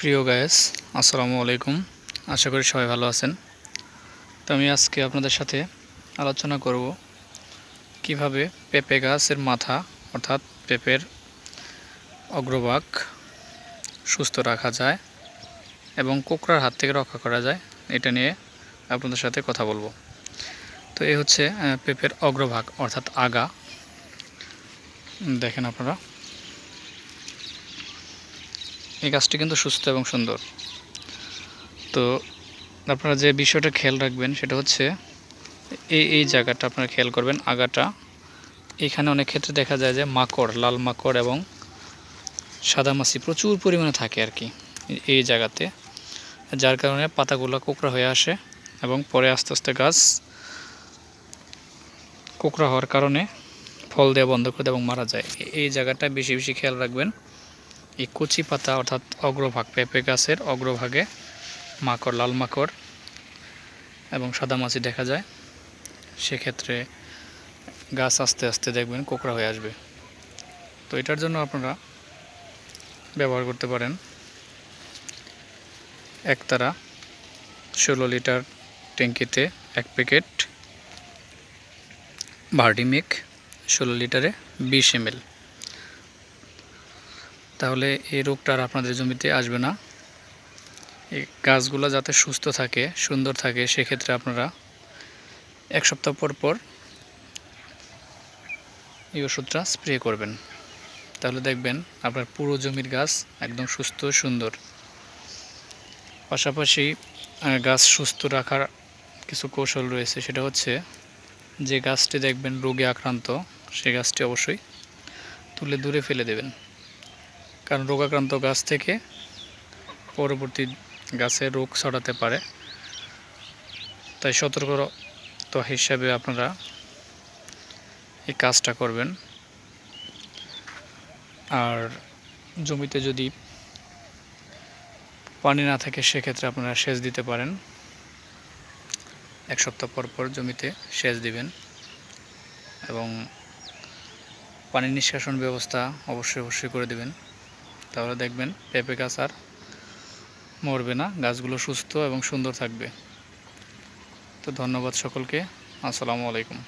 প্রিয় গায়েস, আসসালামু আলাইকুম। আশা করি সবাই ভালো আছেন। তো আমি আজকে আপনাদের সাথে আলোচনা করব কিভাবে পেঁপে গাছের মাথা অর্থাৎ পেঁপের অগ্রভাগ সুস্থ রাখা যায় এবং কোঁকড়ার হাত থেকে রক্ষা করা যায়, এটা নিয়ে আপনাদের সাথে কথা বলবো। তো এই হচ্ছে পেঁপের অগ্রভাগ অর্থাৎ আগা। দেখেন আপনারা, এই গাছটি কিন্তু সুস্থ এবং সুন্দর। তো আপনারা যে বিষয়টা খেয়াল রাখবেন সেটা হচ্ছে এই জায়গাটা আপনারা খেয়াল করবেন, আগাটা। এখানে অনেক ক্ষেত্রে দেখা যায় যে মাকড়, লাল মাকড় এবং সাদামাছি প্রচুর পরিমাণে থাকে আর কি এই জায়গাতে, যার কারণে পাতাগুলো কোঁকড়া হয়ে আসে এবং পরে আস্তে আস্তে গাছ কোঁকড়া হওয়ার কারণে ফল দেওয়া বন্ধ করে দেয় এবং মারা যায়। এই জায়গাটা বেশি বেশি খেয়াল রাখবেন। এই কচি পাতা অর্থাৎ অগ্রভাগ, পেঁপে গাছের অগ্রভাগে মাকড়, লাল মাকড় এবং সাদামাছি দেখা যায়, সেক্ষেত্রে গাছ আস্তে আস্তে দেখবেন কোঁকড়া হয়ে আসবে। তো এটার জন্য আপনারা ব্যবহার করতে পারেন একতারা 16 লিটার ট্যাঙ্কিতে 1 প্যাকেট ভার্ডিমিক, 16 লিটারে 20 ml। তাহলে এই রোগটা আর আপনাদের জমিতে আসবে না। এই গাছগুলো যাতে সুস্থ থাকে, সুন্দর থাকে, সেক্ষেত্রে আপনারা 1 সপ্তাহ পর পর এই ওষুধটা স্প্রে করবেন। তাহলে দেখবেন আপনার পুরো জমির গাছ একদম সুস্থ সুন্দর। পাশাপাশি গাছ সুস্থ রাখার কিছু কৌশল রয়েছে, সেটা হচ্ছে যে গাছটি দেখবেন রোগে আক্রান্ত, সেই গাছটি অবশ্যই তুলে দূরে ফেলে দেবেন, কারণ রোগাক্রান্ত গাছ থেকে পরবর্তী গাছে রোগ ছড়াতে পারে। তাই সতর্কতা হিসাবে আপনারা এই কাজটা করবেন। আর জমিতে যদি পানি না থাকে সেক্ষেত্রে আপনারা সেচ দিতে পারেন। 1 সপ্তাহ পর পর জমিতে সেচ দিবেন এবং পানি নিষ্কাশন ব্যবস্থা অবশ্যই করে দেবেন। তাহলে দেখবেন পেঁপে গাছ আর মরবে না, গাছগুলো সুস্থ এবং সুন্দর থাকবে। তো ধন্যবাদ সকলকে। আসসালামু আলাইকুম।